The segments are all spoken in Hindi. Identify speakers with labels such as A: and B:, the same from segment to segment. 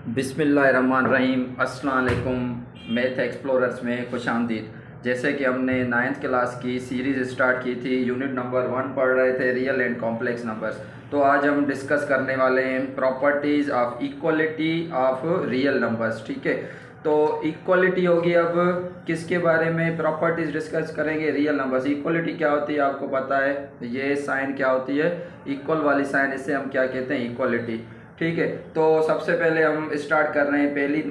A: बिस्मिल्लाहिर्रहमानिर्रहीम। अस्सलाम वालेकुम। मैथ एक्सप्लोरर्स में खुशामदीद। जैसे कि हमने 9th क्लास की सीरीज़ स्टार्ट की थी, यूनिट नंबर 1 पढ़ रहे थे रियल एंड कॉम्प्लेक्स नंबर्स। तो आज हम डिस्कस करने वाले हैं properties of equality of real numbers. ठीक है, तो इक्वलिटी होगी। अब किसके बारे में प्रॉपर्टीज़ डिस्कस करेंगे? Real numbers. इक्वलिटी क्या होती है आपको पता है, ये साइन क्या होती है? इक्वल वाली साइन, इससे हम क्या कहते हैं? इक्वलिटी। ठीक है, तो सबसे पहले हम स्टार्ट कर रहे हैं पहली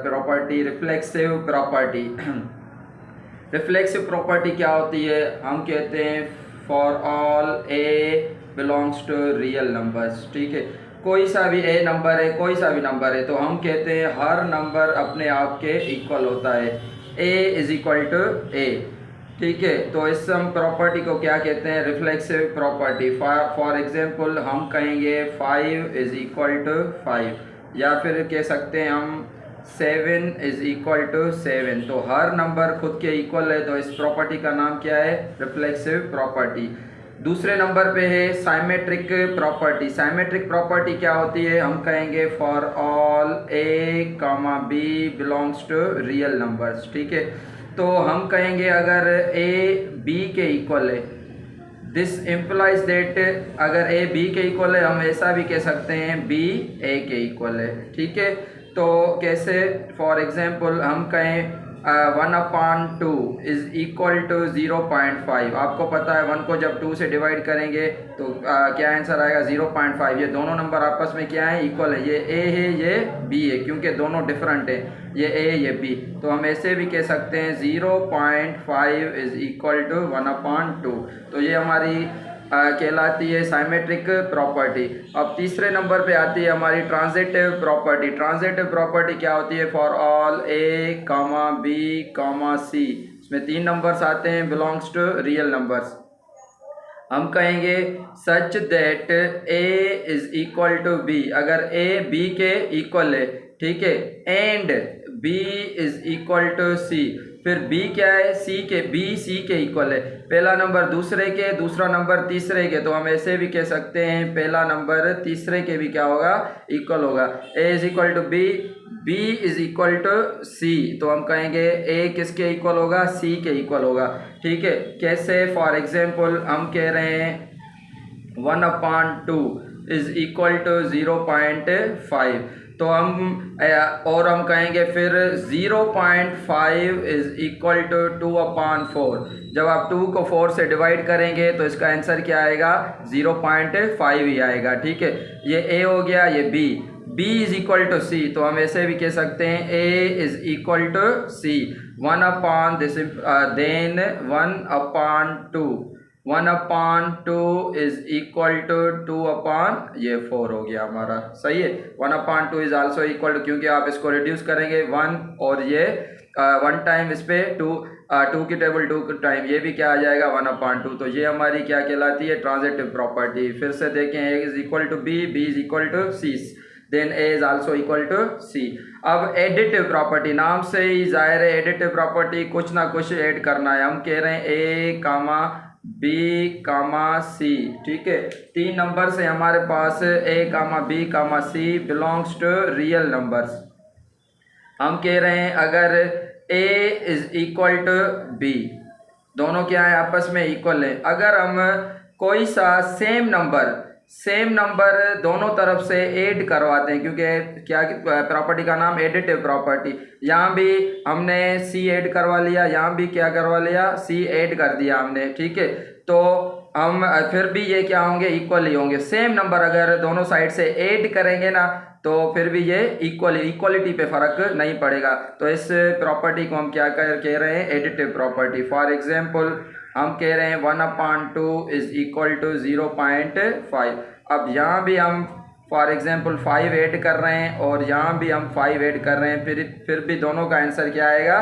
A: property, reflexive property. Reflexive property क्या होती है? हम कहते हैं for all a belongs to real numbers. ठीक है, कोई सा भी ए नंबर है, कोई सा भी नंबर है, तो हम कहते हैं हर नंबर अपने आप के इक्वल होता है। ए इज इक्वल टू ए। ठीक है, तो इस हम प्रॉपर्टी को क्या कहते हैं? Reflexive property. फॉर एग्जांपल हम कहेंगे 5 इज इक्वल टू 5, या फिर कह सकते हैं हम 7 इज इक्वल टू 7। तो हर नंबर खुद के इक्वल है, तो इस प्रॉपर्टी का नाम क्या है? Reflexive property. दूसरे नंबर पे है साइमेट्रिक प्रॉपर्टी। साइमेट्रिक प्रॉपर्टी क्या होती है? हम कहेंगे for all A comma b belongs to real numbers. ठीक है, तो हम कहेंगे अगर ए बी के इक्वल है, दिस इम्प्लाइज दैट अगर ए बी के इक्वल है, हम ऐसा भी कह सकते हैं बी ए के इक्वल है। ठीक है, तो कैसे? फॉर एग्जांपल हम कहें 1/2 इज इक्वल टू 0.5। आपको पता है 1 को जब 2 से डिवाइड करेंगे तो क्या आंसर आएगा? 0.5। ये दोनों नंबर आपस में क्या है? इक्वल है। ये ए है, ये बी है, क्योंकि दोनों डिफरेंट है, ये ए ये बी। तो हम ऐसे भी कह सकते हैं 0.5 इज इक्वल टू 1/2। तो ये हमारी कहलाती है साइमेट्रिक प्रॉपर्टी। अब तीसरे नंबर पे आती है हमारी ट्रांजिटिव प्रॉपर्टी। ट्रांजिटिव प्रॉपर्टी क्या होती है? For all A comma B comma C, इसमें 3 नंबर्स आते हैं बिलोंग्स टू रियल नंबर्स। हम कहेंगे such that A is equal to B. अगर ए बी के इक्वल है, ठीक है, and B is equal to C, फिर बी क्या है? सी के, बी सी के इक्वल है। पहला नंबर दूसरे के, दूसरा नंबर तीसरे के, तो हम ऐसे भी कह सकते हैं पहला नंबर तीसरे के भी क्या होगा? इक्वल होगा। A is equal to B, B is equal to C, तो हम कहेंगे ए किसके इक्वल होगा? सी के इक्वल होगा। ठीक है, कैसे? फॉर एग्जाम्पल हम कह रहे हैं 1/2 इज इक्वल टू 0.5, तो हम और हम कहेंगे फिर 0.5 इज इक्वल टू 2/4। जब आप 2 को 4 से डिवाइड करेंगे तो इसका आंसर क्या आएगा? 0.5 ही आएगा। ठीक है, ये ए हो गया, ये B. B is equal to C, तो हम ऐसे भी कह सकते हैं A is equal to C. 1/, this then 1/2, 1/2 is equal to 2/, ये 4 हो गया हमारा। सही है, 1/2 इज आल्सो इक्वल टू, क्योंकि आप इसको रिड्यूस करेंगे 1 और ये 1 टाइम इस पे 2 की टेबल 2 टाइम ये भी क्या आ जाएगा? 1/2। तो ये हमारी क्या कहलाती है? Transitive property. फिर से देखें, A is equal to B, B is equal to C, then A is also equal to C. अब एडिटिव प्रॉपर्टी, नाम से ही जाहिर है एडिटिव प्रॉपर्टी कुछ ना कुछ ऐड करना है। हम कह रहे हैं ए कामा बी कामा सी। ठीक है, 3 नंबर्स है हमारे पास, A comma B comma C belongs to real numbers. हम कह रहे हैं अगर A is equal to B, दोनों क्या है? आपस में इक्वल है। अगर हम कोई सा सेम नंबर दोनों तरफ से ऐड करवाते हैं, क्योंकि क्या प्रॉपर्टी का नाम एडिटिव प्रॉपर्टी। यहाँ भी हमने सी ऐड करवा लिया, यहाँ भी क्या करवा लिया? सी ऐड कर दिया हमने। ठीक है, तो हम फिर भी ये क्या होंगे? इक्वल ही होंगे। सेम नंबर अगर दोनों साइड से ऐड करेंगे ना, तो फिर भी ये इक्वलिटी पे फर्क नहीं पड़ेगा। तो इस प्रॉपर्टी को हम क्या कह रहे हैं? Additive property. फॉर एग्जाम्पल हम कह रहे हैं 1/2 इज इक्वल टू 0.5। अब यहाँ भी हम फॉर एग्जाम्पल 5 ऐड कर रहे हैं और यहाँ भी हम 5 ऐड कर रहे हैं, फिर भी दोनों का आंसर क्या आएगा?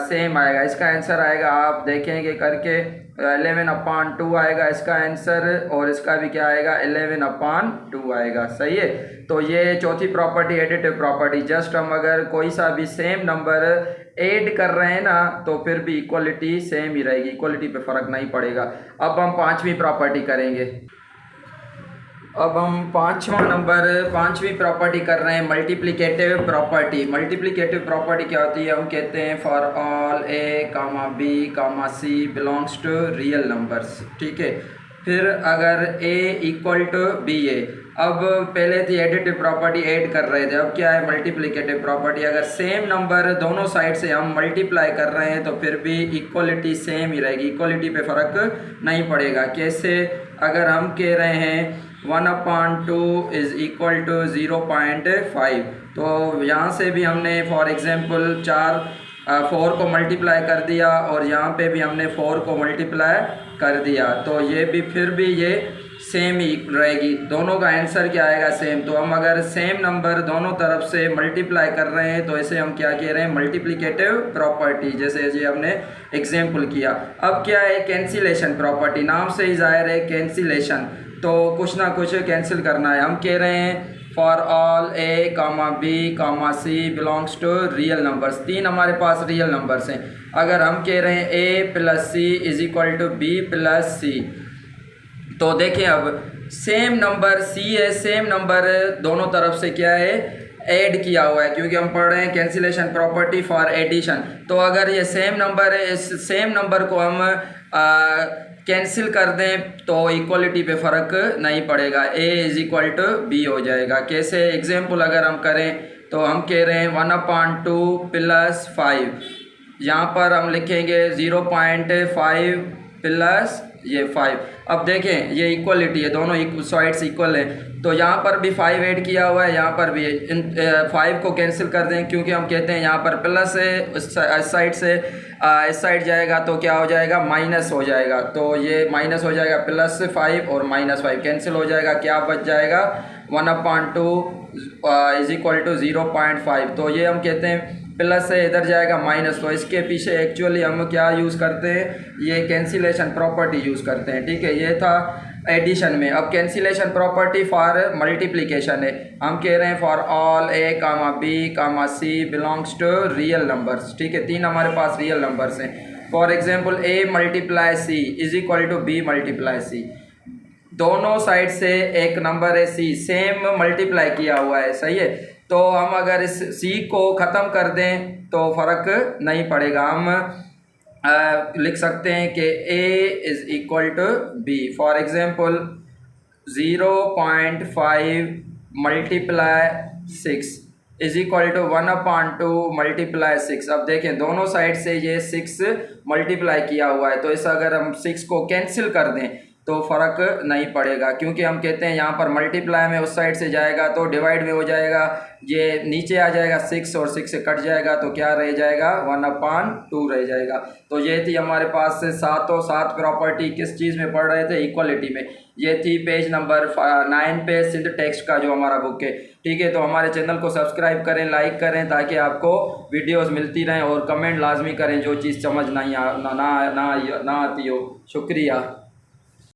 A: सेम आएगा। इसका आंसर आएगा, आप देखेंगे करके, 11/2 आएगा इसका आंसर, और इसका भी क्या आएगा? 11/2 आएगा। सही है, तो ये चौथी प्रॉपर्टी एडिटिव प्रॉपर्टी। जस्ट हम अगर कोई सा भी सेम नंबर ऐड कर रहे हैं ना, तो फिर भी इक्वलिटी सेम ही रहेगी, इक्वलिटी पे फर्क नहीं पड़ेगा। अब हम 5वीं प्रॉपर्टी करेंगे। अब हम पांचवी प्रॉपर्टी कर रहे हैं, मल्टीप्लिकेटिव प्रॉपर्टी। मल्टीप्लिकेटिव प्रॉपर्टी क्या होती है? हम कहते हैं for all A comma B comma C belongs to real numbers, ठीक है। फिर अगर a equal to b a, अब पहले थी एडिटिव प्रॉपर्टी, ऐड कर रहे थे, अब क्या है मल्टीप्लिकेटिव प्रॉपर्टी। अगर सेम नंबर दोनों साइड से हम मल्टीप्लाई कर रहे हैं तो फिर भी इक्वलिटी सेम ही रहेगी, इक्वलिटी पे फ़र्क नहीं पड़ेगा। कैसे? अगर हम कह रहे हैं 1/2 इज़ इक्वल टू 0.5, तो यहाँ से भी हमने फॉर एग्ज़ाम्पल 4 को मल्टीप्लाई कर दिया और यहाँ पे भी हमने 4 को मल्टीप्लाई कर दिया, तो ये भी फिर भी ये सेम ही रहेगी, दोनों का आंसर क्या आएगा? सेम। तो हम अगर सेम नंबर दोनों तरफ से मल्टीप्लाई कर रहे हैं तो इसे हम क्या कह रहे हैं? मल्टीप्लिकेटिव प्रॉपर्टी, जैसे ये हमने एग्जाम्पल किया। अब क्या है? कैंसिलेशन प्रॉपर्टी, नाम से ही जाहिर है कैंसिलेशन, तो कुछ ना कुछ कैंसिल करना है। हम कह रहे हैं for all A comma B comma C belongs to real numbers, 3 हमारे पास रियल नंबर्स हैं। अगर हम कह रहे हैं A plus C is equal to B plus C, तो देखिए अब सेम नंबर सी है, सेम नंबर दोनों तरफ से क्या है? ऐड किया हुआ है, क्योंकि हम पढ़ रहे हैं कैंसिलेशन प्रॉपर्टी फॉर एडिशन। तो अगर ये सेम नंबर है, इस सेम नंबर को हम कैंसिल कर दें तो इक्वलिटी पे फ़र्क नहीं पड़ेगा, a is equal to b हो जाएगा। कैसे? एग्जाम्पल अगर हम करें तो हम कह रहे हैं 1/2 प्लस 5, यहाँ पर हम लिखेंगे 0.5 प्लस ये 5। अब देखें ये इक्वलिटी है, दोनों साइड्स इक्वल हैं, तो यहाँ पर भी 5 ऐड किया हुआ है, यहाँ पर भी। इन 5 को कैंसिल कर दें, क्योंकि हम कहते हैं यहाँ पर प्लस है, इस साइड से इस साइड जाएगा तो क्या हो जाएगा? माइनस हो जाएगा, तो ये माइनस हो जाएगा, +5 और -5 कैंसिल हो जाएगा, क्या बच जाएगा? 1/2 इज इक्वल टू 0.5। तो ये हम कहते हैं प्लस से इधर जाएगा माइनस, तो इसके पीछे एक्चुअली हम क्या यूज़ करते हैं? ये कैंसिलेशन प्रॉपर्टी यूज़ करते हैं, ठीक है। ये था एडिशन में। अब कैंसिलेशन प्रॉपर्टी फॉर मल्टीप्लिकेशन है, हम कह रहे हैं for all A comma B comma C belongs to real numbers, ठीक है। 3 हमारे पास रियल नंबर्स हैं। For example A multiply C is equal to B multiply C, दोनों साइड से एक नंबर है सी, सेम मल्टीप्लाई किया हुआ है, सही है। तो हम अगर इस सी को ख़त्म कर दें तो फ़र्क नहीं पड़ेगा, हम लिख सकते हैं कि a is equal to b. For example 0.5 multiply 6 is equal to 1/2 multiply 6। अब देखें दोनों साइड से ये 6 मल्टीप्लाई किया हुआ है, तो इस अगर हम 6 को कैंसिल कर दें तो फ़र्क नहीं पड़ेगा, क्योंकि हम कहते हैं यहाँ पर मल्टीप्लाई में उस साइड से जाएगा तो डिवाइड में हो जाएगा, ये नीचे आ जाएगा 6 और 6 से कट जाएगा तो क्या रह जाएगा? 1/2 रह जाएगा। तो ये थी हमारे पास से 7 प्रॉपर्टी, किस चीज़ में पढ़ रहे थे? इक्वलिटी में। ये थी पेज नंबर 9 पे सिंध टेक्स्ट का जो हमारा बुक है, ठीक है। तो हमारे चैनल को सब्सक्राइब करें, लाइक करें, ताकि आपको वीडियोज़ मिलती रहें, और कमेंट लाजमी करें जो चीज़ समझ ना आती हो। शुक्रिया।